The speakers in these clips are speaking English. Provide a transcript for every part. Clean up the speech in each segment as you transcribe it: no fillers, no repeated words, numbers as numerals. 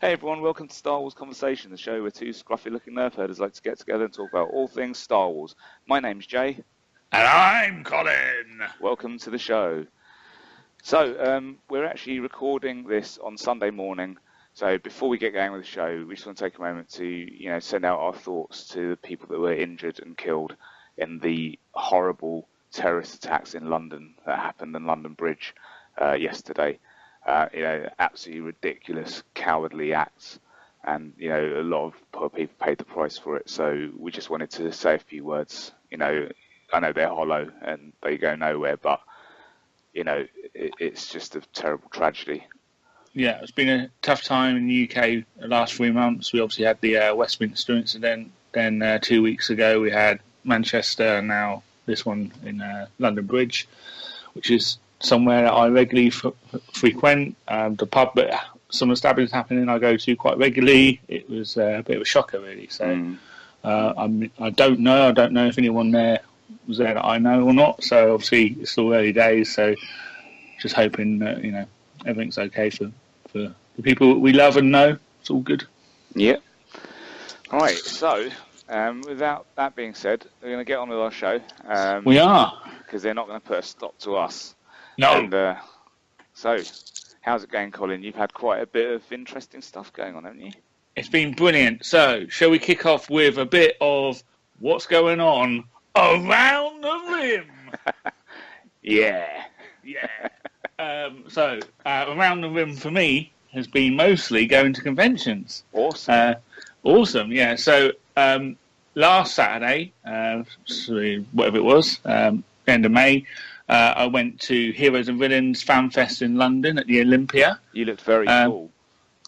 Hey everyone, welcome to Star Wars Conversation, the show where two scruffy-looking nerf herders like to get together and talk about all things Star Wars. My name's Jay. And I'm Colin. Welcome to the show. So, we're actually recording this on Sunday morning. So before we get going with the show, we just want to take a moment to, send out our thoughts to the people that were injured and killed in the horrible terrorist attacks in London that happened in London Bridge yesterday. Absolutely ridiculous, cowardly acts, and a lot of poor people paid the price for it. So we just wanted to say a few words. I know they're hollow and they go nowhere, but it's just a terrible tragedy. Yeah, it's been a tough time in the UK the last 3 months. We obviously had the Westminster incident. Then 2 weeks ago we had Manchester, and now this one in London Bridge, which is somewhere that I regularly frequent. The pub that some of the stabbings happening I go to quite regularly. It was a bit of a shocker, really. So I don't know if anyone there was there that I know or not. So obviously it's still early days. So just hoping that everything's okay for the people we love and know. It's all good. Yeah. All right. So without that being said, we're going to get on with our show. We are, because they're not going to put a stop to us. No. And, so, how's it going, Colin? You've had quite a bit of interesting stuff going on, haven't you? It's been brilliant. So, shall we kick off with a bit of what's going on around the rim? Yeah. So, around the rim for me has been mostly going to conventions. Awesome. Awesome, yeah. So, last Saturday, whatever it was, end of May, I went to Heroes and Villains Fan Fest in London at the Olympia. You looked very cool.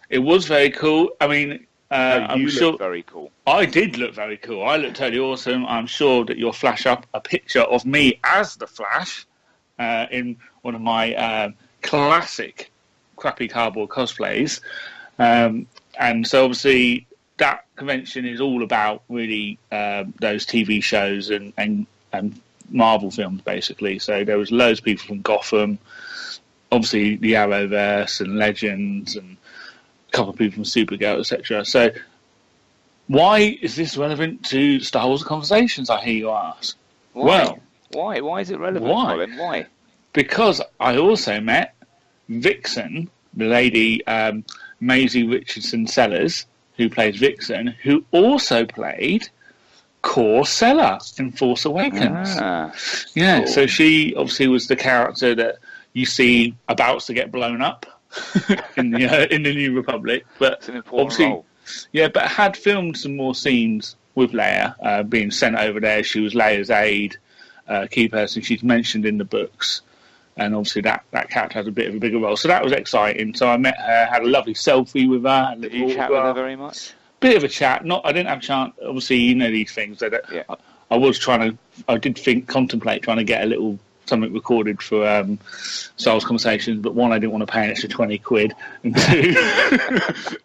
It was very cool. I mean, I'm sure looked very cool. I did look very cool. I looked totally awesome. I'm sure that you'll flash up a picture of me as the Flash in one of my classic crappy cardboard cosplays. And so obviously that convention is all about really those TV shows and Marvel films, basically. So there was loads of people from Gotham, obviously the Arrowverse and Legends, and a couple of people from Supergirl, etc. So why is this relevant to Star Wars Conversations, I hear you ask? Why? Well, why is it relevant, why? Colin? Why? Because I also met Vixen, the lady Maisie Richardson Sellers, who plays Vixen, who also played Core Sella in Force Awakens. Yeah, cool. So she obviously was the character that you see about to get blown up in the New Republic, but it's an important obviously, role. Yeah, but had filmed some more scenes with Leia being sent over there. She was Leia's aide, key person. She's mentioned in the books, and obviously that character has a bit of a bigger role. So that was exciting. So I met her, had a lovely selfie with her. Did you chat with her very much? Bit of a chat. I didn't have a chance. Obviously, these things. Yeah. I was contemplate trying to get a little something recorded for Star Wars Conversations, but one, I didn't want to pay an extra £20,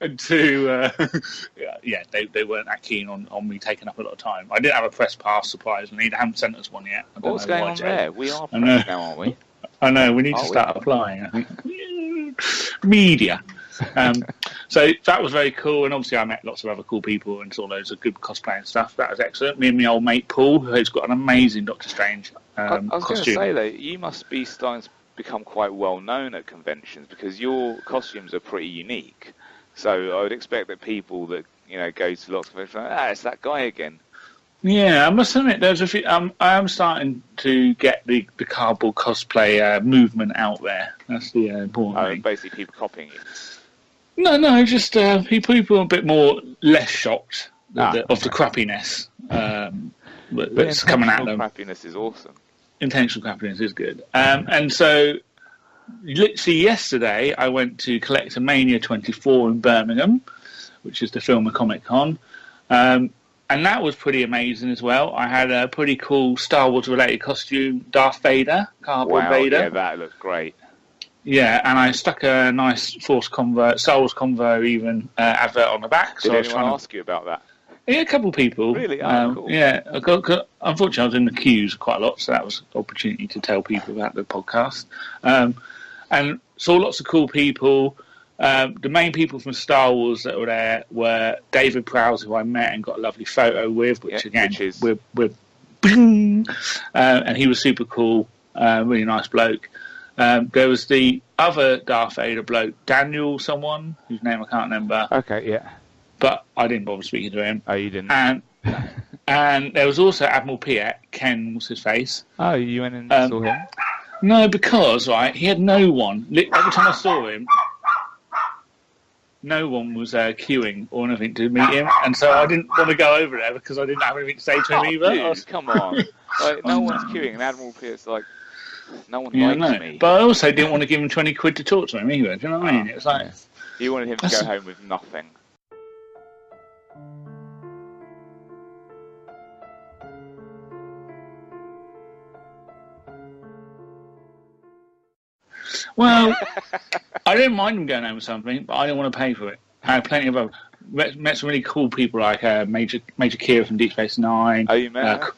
and two, they weren't that keen on me taking up a lot of time. I didn't have a press pass, surprisingly. They haven't sent us one yet. What's going on there? We are press now, aren't we? I know. We need to start applying. I think media. So that was very cool, and obviously I met lots of other cool people and saw loads of good cosplay and stuff. That was excellent. Me and my old mate Paul, who's got an amazing Doctor Strange I was costume. going to say, though, you must be starting to become quite well known at conventions because your costumes are pretty unique. So I would expect that people that go to lots of conventions are like, it's that guy again. Yeah, I must admit, there's a few. I am starting to get the cardboard cosplay movement out there. That's the important thing. Basically, people copying you. No, just people are a bit more less shocked of the crappiness that's coming at them. Crappiness is awesome. Intentional crappiness is good. And so, literally yesterday, I went to Collectomania 24 in Birmingham, which is the film and Comic Con. And that was pretty amazing as well. I had a pretty cool Star Wars related costume, Darth Vader, cardboard Vader. Yeah, that looked great. Yeah, and I stuck a nice Star Wars Convo even advert on the back. Did anyone ask you about that? Yeah, a couple of people. Really? Oh, cool. Yeah, unfortunately, I was in the queues quite a lot, so that was an opportunity to tell people about the podcast. And saw lots of cool people. The main people from Star Wars that were there were David Prowse, who I met and got a lovely photo with, which is we're and he was super cool, really nice bloke. There was the other Darth Vader bloke, Daniel, someone whose name I can't remember. Okay, yeah. But I didn't bother speaking to him. Oh, you didn't? And there was also Admiral Piet, Ken was his face. Oh, you went and saw him? No, because, right, he had no one. Every time I saw him, no one was queuing or anything to meet him. And so I didn't want to go over there because I didn't have anything to say to him either. Dude, come on. Like, no one's queuing, and Admiral Piet's like, no one likes me. But I also didn't want to give him 20 quid to talk to him either. Do you know what I mean? It was like... You wanted him to go home with nothing. Well, I didn't mind him going home with something, but I didn't want to pay for it. I had plenty of met some really cool people like Major Kira from Deep Space Nine. Oh, you met her?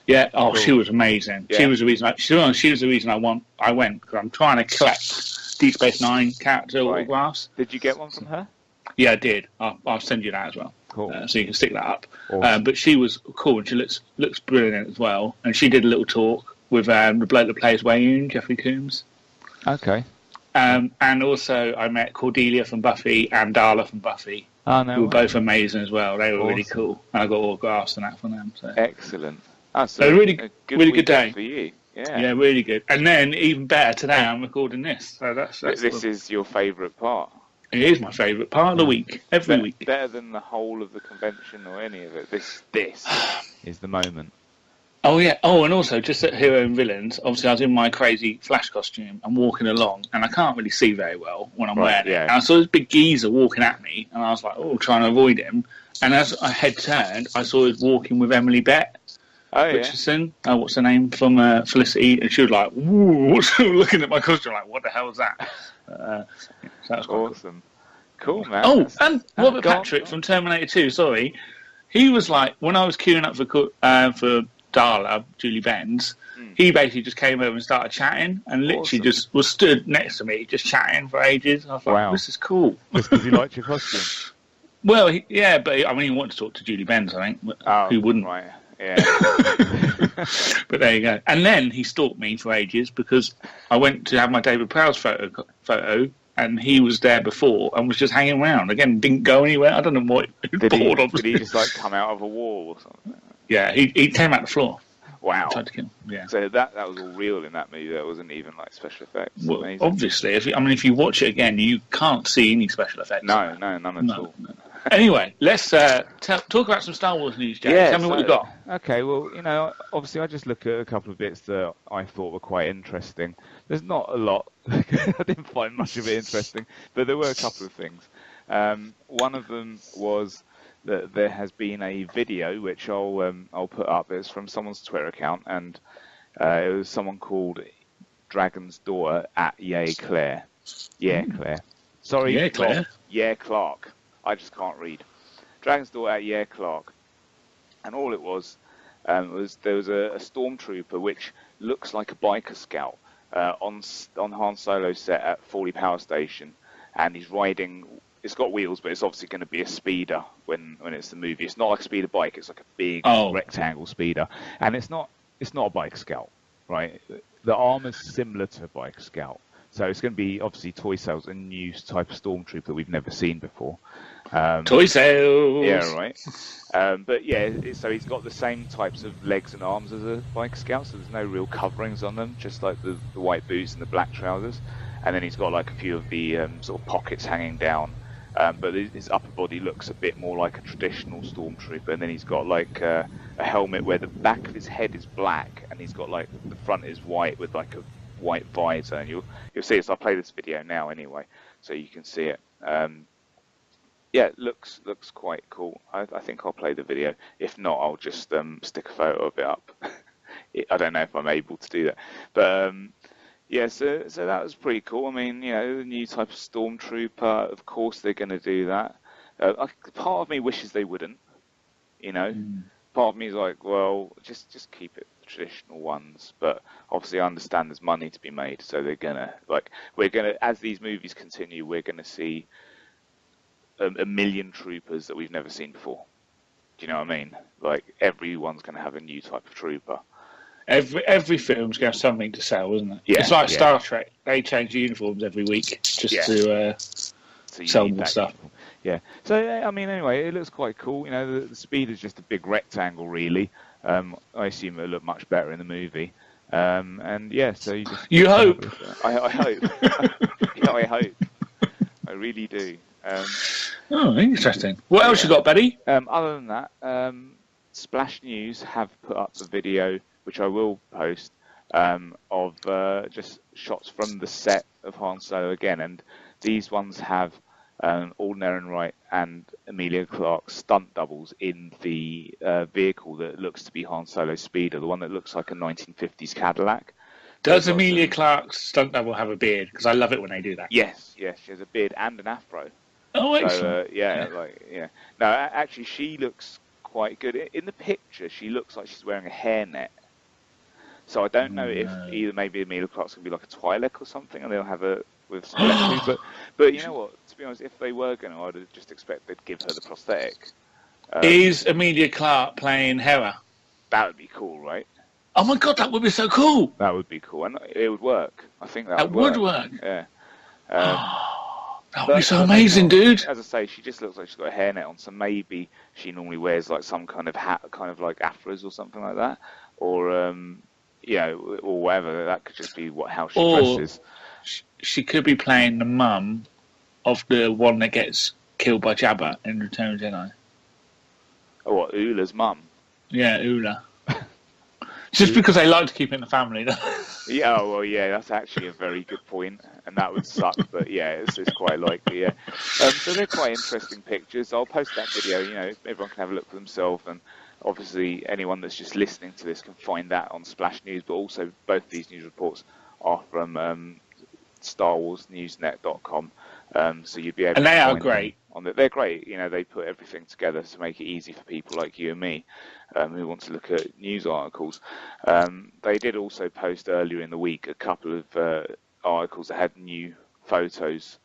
Yeah. Oh, cool. She was amazing. Yeah. She was the reason. She was the reason I went because I'm trying to collect Deep Space Nine character autographs. Did you get one from her? Yeah, I did. I'll send you that as well. Cool. So you can stick that up. Awesome. But she was cool and she looks brilliant as well. And she did a little talk with the bloke that plays Wayne, Jeffrey Combs. Okay. And also I met Cordelia from Buffy and Darla from Buffy. Oh, no. Who were both amazing as well. They were really cool. And I got autographs and that from them. So. Excellent. So really good day for you. Yeah. Yeah, really good. And then even better today, I'm recording this. So that's this is your favourite part. It is my favourite part of the week. Every week. Better than the whole of the convention or any of it. This is the moment. Oh, yeah. Oh, and also, just at Hero and Villains, obviously I was in my crazy Flash costume and walking along, and I can't really see very well when I'm wearing it. And I saw this big geezer walking at me, and I was like, trying to avoid him. And as I head turned, I saw he walking with Emily Bett. Richardson. What's her name? From Felicity. And she was like, woo, looking at my costume, like, what the hell is that? So that was awesome. Cool, man. Oh, and Robert Patrick from Terminator 2, sorry. He was like, when I was queuing up for Darla, Julie Benz, he basically just came over and started chatting and literally just was stood next to me, just chatting for ages. I was like, this is cool. Just because he liked your costume? Well, but I mean, he wanted to talk to Julie Benz, I think. Who wouldn't? Right. Yeah. But there you go. And then he stalked me for ages because I went to have my David Prowse photo and he was there before and was just hanging around. Again, didn't go anywhere. I don't know what did he just like come out of a wall or something? Yeah, he came out the floor. Wow. Tried to kill him. Yeah. So that was all real in that movie. That wasn't even like special effects. Well, obviously, if you watch it again, you can't see any special effects. No, none at all. No. Anyway, let's talk about some Star Wars news, Jack. Tell me what you got. Okay, well, obviously I just look at a couple of bits that I thought were quite interesting. There's not a lot. I didn't find much of it interesting, but there were a couple of things. One of them was that there has been a video, which I'll put up. It's from someone's Twitter account, and it was someone called Dragon's Daughter at Yay Claire. Yeah, Claire. Sorry, yeah, Claire. Yeah, Clark. I just can't read. Dragon's Daughter at Yeah Clark. And all it was there was a stormtrooper which looks like a biker scout on Han Solo's set at Fawley Power Station, and he's riding. It's got wheels, but it's obviously going to be a speeder when it's the movie. It's not like a speeder bike. It's like a big rectangle speeder, and it's not a bike scout, right? The armor's similar to a bike scout. So it's going to be, obviously, toy sales, a new type of stormtrooper that we've never seen before. Toy sales! Yeah, right. But yeah, so he's got the same types of legs and arms as a bike scout, so there's no real coverings on them, just like the white boots and the black trousers. And then he's got like a few of the sort of pockets hanging down. But his upper body looks a bit more like a traditional stormtrooper. And then he's got like a helmet where the back of his head is black, and he's got like the front is white with like a white visor, and you'll see it. So I'll play this video now anyway, so you can see it. Yeah, it looks quite cool. I think I'll play the video. If not, I'll just stick a photo of it up. I don't know if I'm able to do that, but yeah. So that was pretty cool. I mean, the new type of stormtrooper. Of course, they're going to do that. Part of me wishes they wouldn't. You know, part of me is like, well, just keep it the traditional ones. But obviously, I understand there's money to be made, so we're gonna as these movies continue, we're gonna see a million troopers that we've never seen before. Do you know what I mean? Like everyone's gonna have a new type of trooper. Every film's going to have something to sell, isn't it? Yeah, it's like Star Trek. They change uniforms every week just to sell more stuff. Yeah. So, I mean, anyway, it looks quite cool. You know, the speed is just a big rectangle, really. I assume it'll look much better in the movie. And yeah, so you hope. I hope. Yeah, I hope. I really do. Interesting. What else you got, buddy? Other than that, Splash News have put up a video, which I will post, of just shots from the set of Han Solo again. And these ones have Alden Ehrenreich and Emilia Clarke's stunt doubles in the vehicle that looks to be Han Solo's speeder, the one that looks like a 1950s Cadillac. Does Emilia Clarke's stunt double have a beard? Because I love it when they do that. Yes, she has a beard and an afro. Oh, excellent. So, No, actually, she looks quite good. In the picture, she looks like she's wearing a hairnet. So I don't know if either maybe Emilia Clarke's going to be like a Twi'lek or something, and they'll have a with some electricity. But you know what? To be honest, if they were going to, I'd just expect they'd give her the prosthetic. Is Emilia Clarke playing Hera? That would be cool, right? Oh my god, that would be so cool! That would be cool, and it would work. I think that would work. Yeah. That would be so amazing, dude. As I say, she just looks like she's got a hairnet on, so maybe she normally wears like some kind of hat, kind of like afros or something like that, or or whatever. That could just be how she dresses. She could be playing the mum of the one that gets killed by Jabba in Return of the Jedi. Oh, what, Ula's mum? Yeah, Ula. Just because they like to keep it in the family. Yeah, well, yeah, that's actually a very good point, and that would suck, but yeah, it's quite likely, yeah. So they're quite interesting pictures. I'll post that video, everyone can have a look for themselves, and obviously anyone that's just listening to this can find that on Splash News, but also both these news reports are from StarWarsNewsNet.com, so you'd be able to and they are great. They're great, they put everything together to make it easy for people like you and me who want to look at news articles. They did also post earlier in the week a couple of articles that had new photos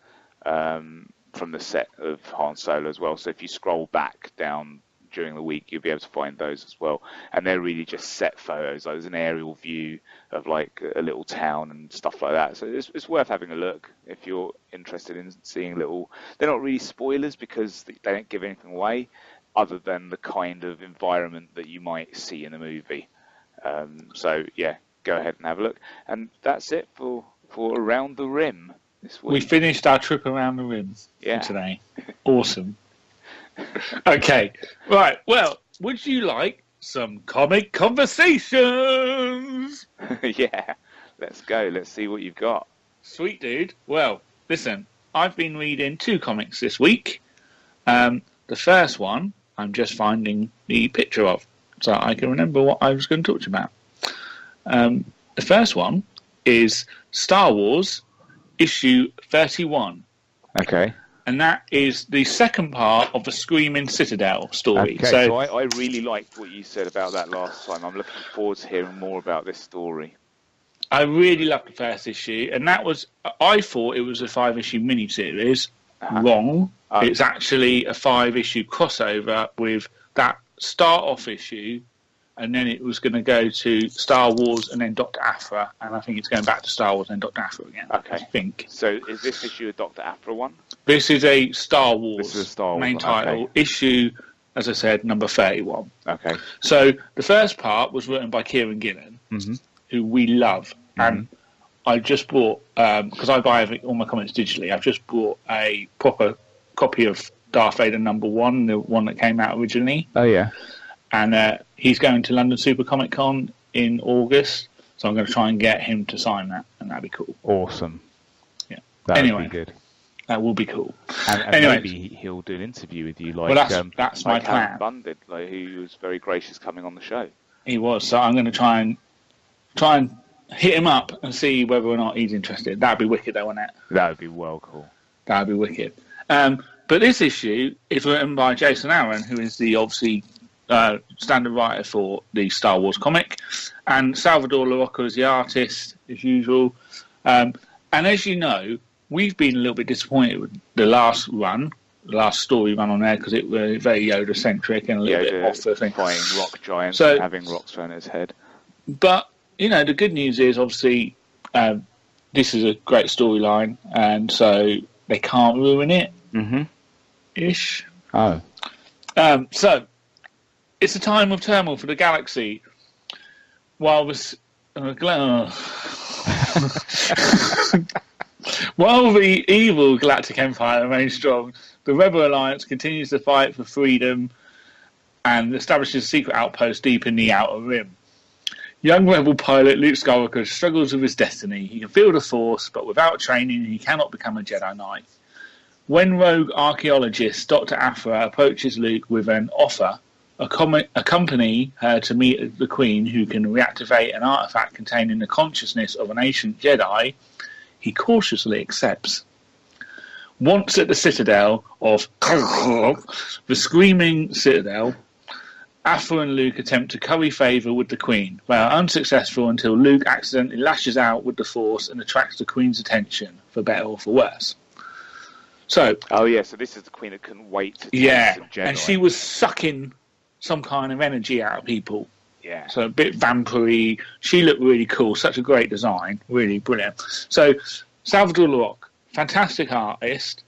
from the set of Han Solo as well. So if you scroll back down during the week, you'll be able to find those as well. And they're really just set photos. Like there's an aerial view of like a little town and stuff like that. So it's worth having a look if you're interested in seeing little. They're not really spoilers because they don't give anything away, other than the kind of environment that you might see in the movie. So yeah, go ahead and have a look. And that's it for Around the Rim this week. We finished our trip around the rim for today. Awesome. Okay, right. Well, would you like some comic conversations? Yeah, let's go. Let's see what you've got. Sweet, dude. Well, listen, I've been reading 2 comics this week. The first one, I'm just finding the picture of, so I can remember what I was going to talk to you about. The first one is Star Wars issue 31. Okay. And that is the second part of the Screaming Citadel story. Okay, so I really liked what you said about that last time. I'm looking forward to hearing more about this story. I really loved the first issue, and that was, I thought it was a 5-issue miniseries. Wrong. It's actually a 5-issue crossover with that start-off issue, and then it was going to go to Star Wars and then Dr. Aphra, and I think it's going back to Star Wars and Dr. Aphra again. Okay. I think. So is this issue a Dr. Aphra one? This is a Star Wars, main one. title, issue, as I said, number 31. Okay. So the first part was written by Kieran Gillen, who we love, and I just bought, because I buy all my comics digitally, I've just bought a proper copy of Darth Vader number 1, the one that came out originally. Oh, yeah. And he's going to London Super Comic Con in August, so I'm going to try and get him to sign that, and that'd be cool. Awesome. Yeah. That would be good. That will be cool. And anyway, maybe he'll do an interview with you, like that's my plan. Bunded, who was very gracious coming on the show. He was, so I'm going to try and hit him up and see whether or not he's interested. That'd be wicked, though, wouldn't it? That would be well cool. That'd be wicked. But this issue is written by Jason Aaron, who is the obviously standard writer for the Star Wars comic, and Salvador Larroca is the artist, as usual. And as you know, we've been a little bit disappointed with the last story run on there, because it was very Yoda-centric and a little bit off the thing. Fighting rock giants and having rocks thrown at his head. But, the good news is, obviously, this is a great storyline, and so they can't ruin it. Mm-hmm. Ish. Oh. So, it's a time of turmoil for the galaxy. While the evil Galactic Empire remains strong, the Rebel Alliance continues to fight for freedom and establishes a secret outpost deep in the Outer Rim. Young Rebel pilot Luke Skywalker struggles with his destiny. He can feel the Force, but without training, he cannot become a Jedi Knight. When rogue archaeologist Dr. Aphra approaches Luke with an offer, accompany her to meet the Queen, who can reactivate an artifact containing the consciousness of an ancient Jedi, he cautiously accepts. Once at the Citadel of the Screaming Citadel, Aphra and Luke attempt to curry favour with the Queen. They are unsuccessful until Luke accidentally lashes out with the Force and attracts the Queen's attention, for better or for worse. So, so this is the Queen that couldn't wait to taste some Jedi. And she was sucking some kind of energy out of people. Yeah. So a bit vampire-y. She looked really cool. Such a great design. Really brilliant. So Salvador Larroca, fantastic artist.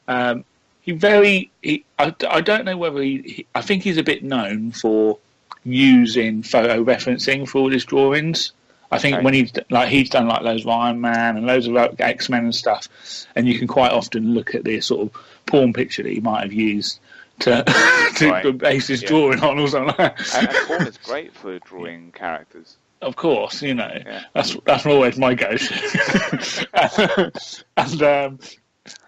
I don't know whether I think he's a bit known for using photo referencing for all his drawings. I think when he's done like loads of Iron Man and loads of X-Men and stuff, and you can quite often look at the sort of porn picture that he might have used to base his drawing on or something like that. And porn is great for drawing characters. Of course, that's always my go-to. And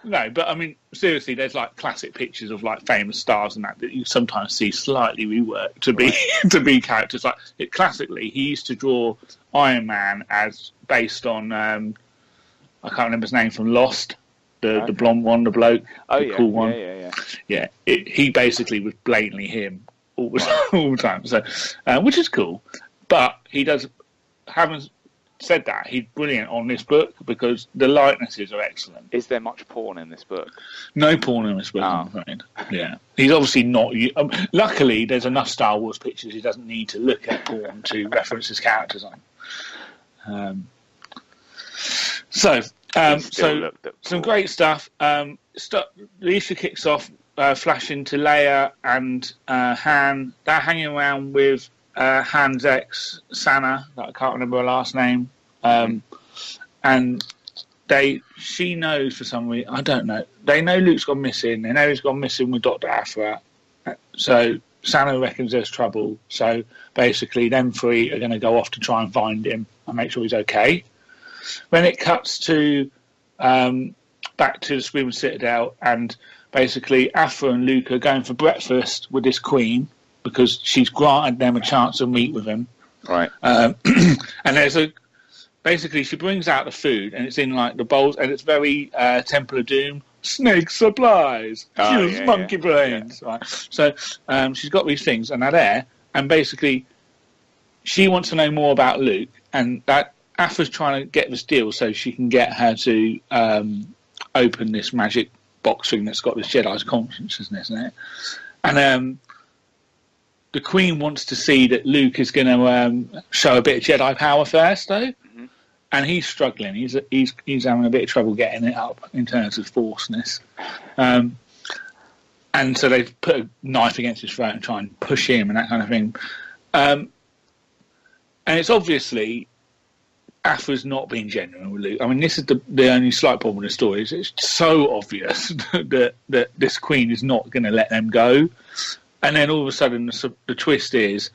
no, but I mean, seriously, there's like classic pictures of like famous stars and that you sometimes see slightly reworked to be to be characters. Like classically, he used to draw Iron Man as based on I can't remember his name from Lost, the blonde one, the bloke, cool one. Yeah. He basically was blatantly him all the time. So, which is cool, but he does. Having said that, he's brilliant on this book because the likenesses are excellent. Is there much porn in this book? No porn in this book, I'm afraid. Yeah. He's obviously not... luckily, there's enough Star Wars pictures he doesn't need to look at porn to reference his characters on. So some great stuff. The issue kicks off flashing to Leia and Han. They're hanging around with Han's ex, Sana, that I can't remember her last name, and she knows for some reason, I don't know, they know Luke's gone missing, they know he's gone missing with Dr. Aphra, so Sana reckons there's trouble, so basically them three are going to go off to try and find him and make sure he's okay. When it cuts to back to the Screaming Citadel, and basically Aphra and Luke are going for breakfast with this Queen, because she's granted them a chance to meet with him. Right. And there's basically she brings out the food and it's in like the bowls and it's very Temple of Doom, snake supplies, monkey brains. Yeah. Right. So she's got these things and they're there, and basically she wants to know more about Luke, and that Aphra's trying to get this deal so she can get her to open this magic box thing that's got this Jedi's consciousness in it. And the Queen wants to see that Luke is going to show a bit of Jedi power first, though, and he's struggling. He's having a bit of trouble getting it up in terms of forceness, and so they put a knife against his throat and try and push him and that kind of thing. And it's obviously Aphra's not being genuine with Luke. I mean, this is the only slight problem with the story. It's so obvious that this Queen is not going to let them go. And then all of a sudden, the twist is,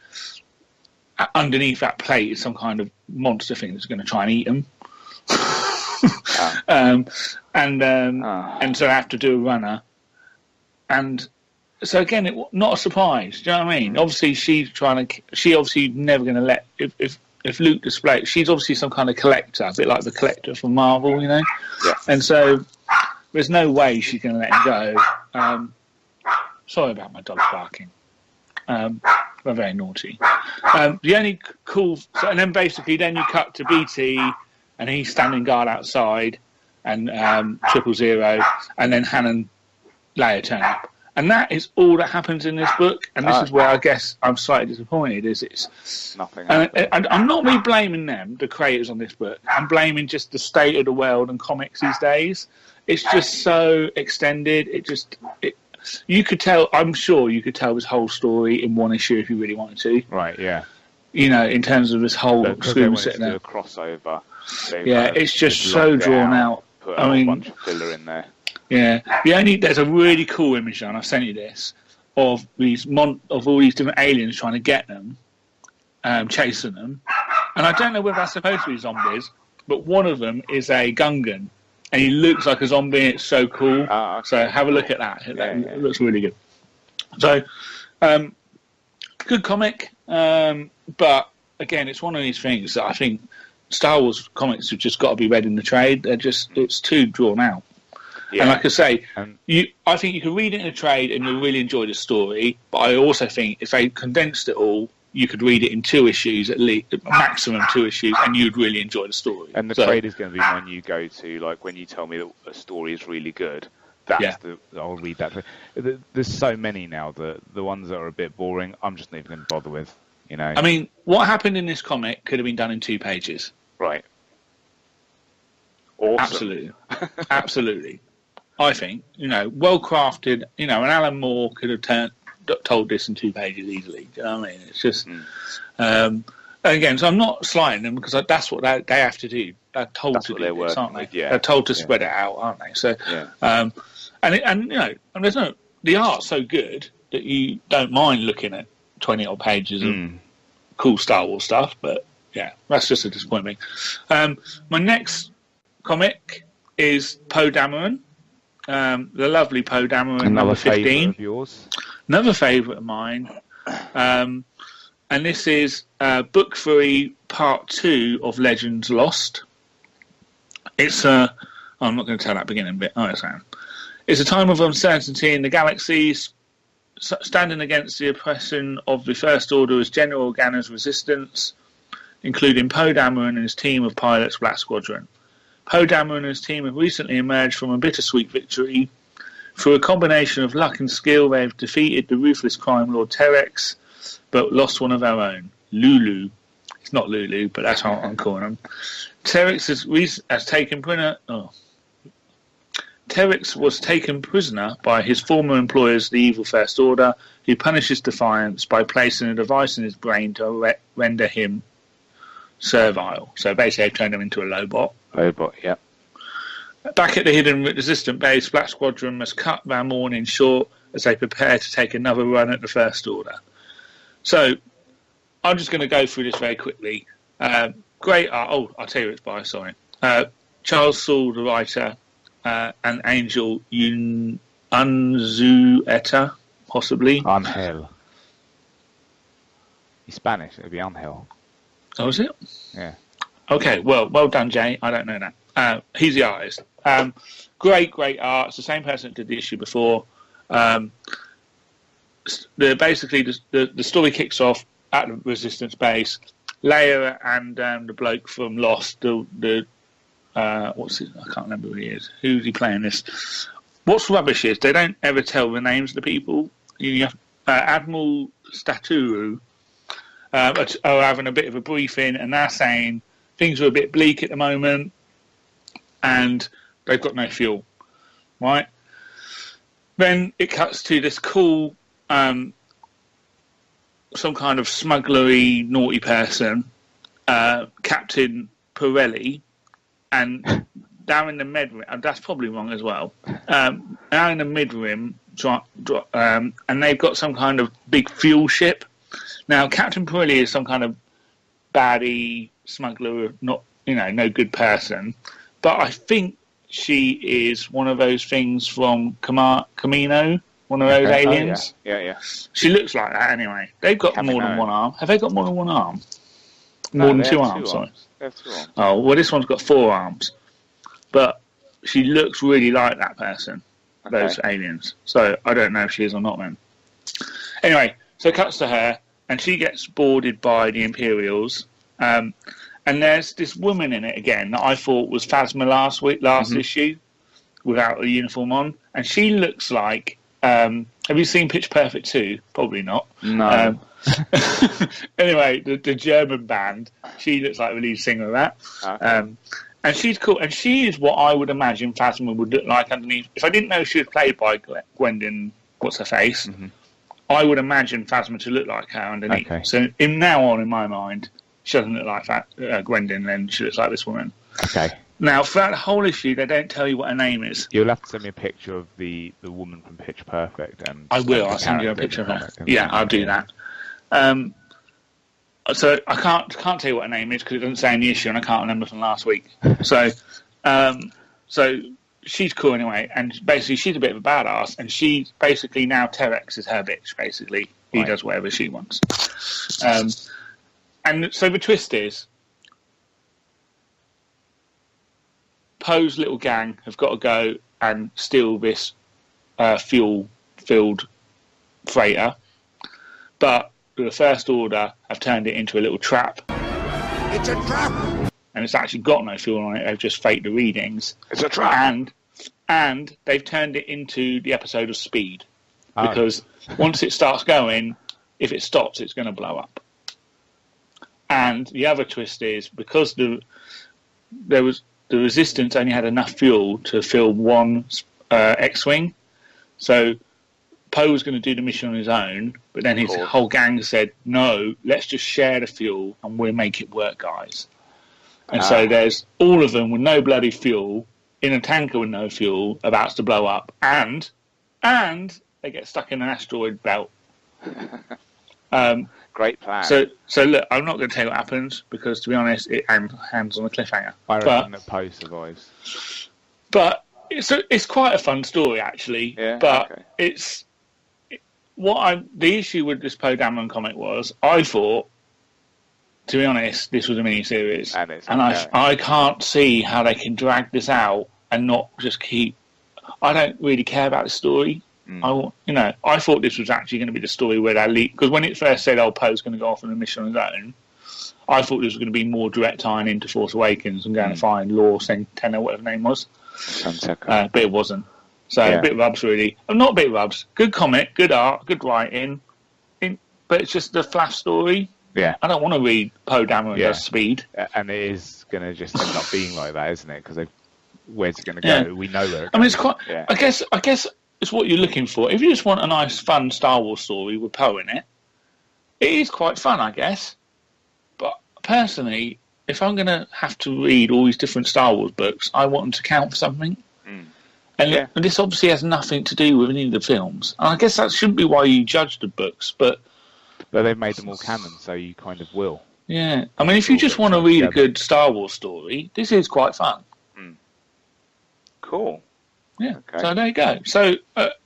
underneath that plate is some kind of monster thing that's going to try and eat them. And so they have to do a runner. And so again, not a surprise. Do you know what I mean? Obviously, she's obviously never going to let, if Luke displays, she's obviously some kind of collector, a bit like the Collector from Marvel, you know? Yeah. And so there's no way she's going to let him go. Sorry about my dog barking. They're very naughty. The only cool... So, and then basically then you cut to BT, and he's standing guard outside, and 000, and then Han and Leia turn up. And that is all that happens in this book, and this is where I guess I'm slightly disappointed, is it's... Nothing. And I'm not really blaming them, the creators on this book. I'm blaming just the state of the world and comics these days. It's just so extended. You could tell, I'm sure you could tell this whole story in one issue if you really wanted to. Right, yeah. You know, in terms of this whole screw sitting there. A crossover. It's just so drawn out. Put a bunch of filler in there. Yeah. There's a really cool image, and I've sent you this, of all these different aliens trying to get them, chasing them. And I don't know whether that's supposed to be zombies, but one of them is a Gungan. And he looks like a zombie. It's so cool. Okay. So have a look at that. It looks really good. So, good comic. But again, it's one of these things that I think Star Wars comics have just got to be read in the trade. It's too drawn out. Yeah. And like I say, I think you can read it in a trade and you'll really enjoy the story. But I also think if they condensed it all, you could read it in 2 issues, at least maximum 2 issues, and you'd really enjoy the story. And the trade is going to be one you go to, like when you tell me that a story is really good. I'll read that. There's so many now that the ones that are a bit boring, I'm just not even going to bother with. You know. I mean, what happened in this comic could have been done in 2 pages. Right. Awesome. Absolutely. Absolutely. I think, well crafted, and Alan Moore could have told this in 2 pages easily. Do you know what I mean? It's just, again, so I'm not slighting them because that's what they have to do. They're told to do this, aren't they? Yeah. They're told to spread it out, aren't they? So, the art's so good that you don't mind looking at 20 odd pages of cool Star Wars stuff, but yeah, that's just a disappointment. My next comic is Poe Dameron, the lovely Poe Dameron, number 15. Favourite of yours? Another favourite of mine. And this is Book 3, Part 2 of Legends Lost. It's I'm not going to tell that beginning bit. Oh, it's a time of uncertainty in the galaxy, standing against the oppression of the First Order as General Organa's resistance, including Poe Dameron and his team of pilots, Black Squadron. Poe Dameron and his team have recently emerged from a bittersweet victory. Through a combination of luck and skill, they have defeated the ruthless crime lord Terex, but lost one of their own, Lulu. It's not Lulu, but that's how I'm calling him. Terex was taken prisoner by his former employers, the Evil First Order, who punishes defiance by placing a device in his brain to render him servile. So basically, they've turned him into a Lobot. Lobot, yeah. Back at the hidden resistant base, Black Squadron must cut their morning short as they prepare to take another run at the First Order. So, I'm just going to go through this very quickly. Great art. Oh, I'll tell you who it's by, sorry. Charles Soule, the writer, and Angel Unzueta, possibly. Angel. He's Spanish, it'd be Angel. Oh, is it? Yeah. Okay, well done, Jay. I don't know that. He's the artist. Great art. It's the same person that did the issue before. The story kicks off at the Resistance base. Leia and the bloke from Lost, what's it? I can't remember who he is. Who's he playing this? What's rubbish is they don't ever tell the names of the people. Admiral Staturu are having a bit of a briefing, and they're saying things are a bit bleak at the moment, and they've got no fuel, right? Then it cuts to this cool, some kind of smugglery, naughty person, Captain Pirelli, and down in the mid-rim, and that's probably wrong as well, down in the mid-rim, and they've got some kind of big fuel ship. Now, Captain Pirelli is some kind of baddie smuggler, not, no good person, but I think she is one of those things from Camino, one of those aliens. Oh, yeah. She looks like that anyway. They've got more than one arm. Have they got more than one arm? More than two arms, sorry. They have 2 arms. Oh, well, this one's got 4 arms. But she looks really like that person, those aliens. So I don't know if she is or not then. Anyway, So it cuts to her, and she gets boarded by the Imperials. And there's this woman in it again that I thought was Phasma last issue, without a uniform on. And she looks like... have you seen Pitch Perfect 2? Probably not. No. Anyway, the German band, she looks like the lead singer of that. Okay. And she's cool. And she is what I would imagine Phasma would look like underneath. If I didn't know she was played by Gwendolyn, what's-her-face, I would imagine Phasma to look like her underneath. Okay. So in my mind, she doesn't look like Gwendolyn, then she looks like this woman. Okay. Now, throughout the whole issue, they don't tell you what her name is. You'll have to send me a picture of the woman from Pitch Perfect. And I will. I'll send you a picture of her. Yeah, I'll do that. So I can't tell you what her name is because it doesn't say in the issue, and I can't remember from last week. So she's cool anyway, and basically she's a bit of a badass, and she basically now Terex is her bitch. Basically, he does whatever she wants. And so the twist is, Poe's little gang have got to go and steal this fuel-filled freighter, but the First Order have turned it into a little trap. It's a trap! And it's actually got no fuel on it, they've just faked the readings. It's a trap! And they've turned it into the episode of Speed. Because once it starts going, if it stops, it's going to blow up. And the other twist is, because the Resistance only had enough fuel to fill one X-Wing, so Poe was going to do the mission on his own, but then his whole gang said, no, let's just share the fuel and we'll make it work, guys. And so there's all of them with no bloody fuel, in a tanker with no fuel, about to blow up, and they get stuck in an asteroid belt. Great plan. So look, I'm not going to tell you what happens, because to be honest, it hands on a cliffhanger. I reckon that Poe survives. But it's quite a fun story, actually. Yeah, but the issue with this Poe Dameron comic was, I thought, to be honest, this was a mini-series. And I can't see how they can drag this out and not just keep... I don't really care about the story. I thought this was actually going to be the story where they lead... Because when it first said, Poe's going to go off on a mission on his own, I thought this was going to be more direct tying into Force Awakens and going to find Law Centena, whatever her name was. But it wasn't. So a bit rubs, really. Not a bit rubs. Good comic, good art, good writing. But it's just the Flash story. Yeah. I don't want to read Poe Dameron does Speed. And it is going to just end up being like that, isn't it? Because where's it going to go? Yeah. We know where it goes. I mean, it's quite... Yeah. I guess it's what you're looking for. If you just want a nice, fun Star Wars story with Poe in it, it is quite fun, I guess. But personally, if I'm going to have to read all these different Star Wars books, I want them to count for something. And this obviously has nothing to do with any of the films. And I guess that shouldn't be why you judge the books, but they've made them all canon, so you kind of will. Yeah. I mean, if you just want to read a good Star Wars story, this is quite fun. Cool. Yeah, so there you go. So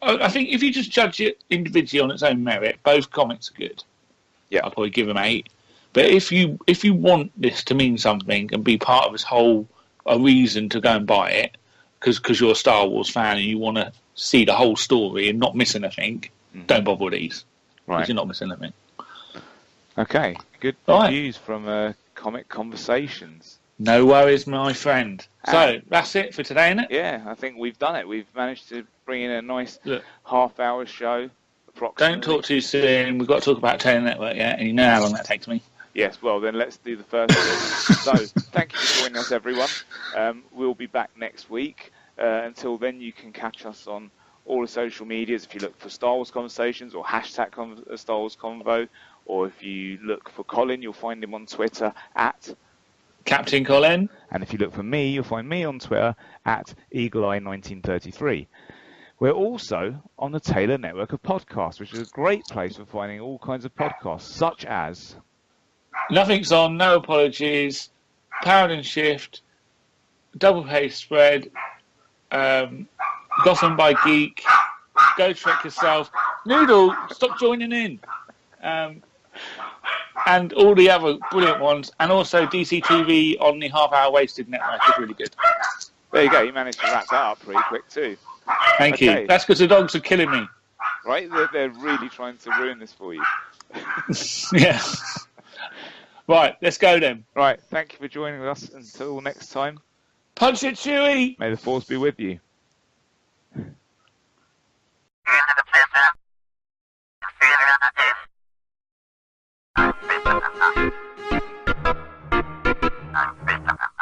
I think if you just judge it individually on its own merit, both comics are good. Yeah, I'll probably give them 8. But if you want this to mean something and be part of this whole a reason to go and buy it, because you're a Star Wars fan and you want to see the whole story and not miss anything, don't bother with these. Right, because you're not missing anything. Okay, good reviews from Comic Conversations. No worries, my friend. So, that's it for today, isn't it? Yeah, I think we've done it. We've managed to bring in a nice half-hour show, approximately. Don't talk too soon. We've got to talk about Taylor Network yet, and you know how long that takes me. Yes, well, then let's do the first bit. So, thank you for joining us, everyone. We'll be back next week. Until then, you can catch us on all the social medias. If you look for Star Wars Conversations or hashtag Star Wars Convo, or if you look for Colin, you'll find him on Twitter at Captain Colin. And if you look for me, you'll find me on Twitter at EagleEye1933. We're also on the Taylor Network of Podcasts, which is a great place for finding all kinds of podcasts, such as Nothing's On, No Apologies, Powered and Shift, Double Pay Spread, Gotham by Geek, Go Trek Yourself, Noodle, stop joining in. And all the other brilliant ones, and also DCTV on the Half Hour Wasted Network is really good. There you go, you managed to wrap that up pretty quick too. Thank you. That's because the dogs are killing me. right? They're really trying to ruin this for you. Yeah. Right, let's go then. Right, thank you for joining us. Until next time, Punch it, Chewie! may the force be with you. Into the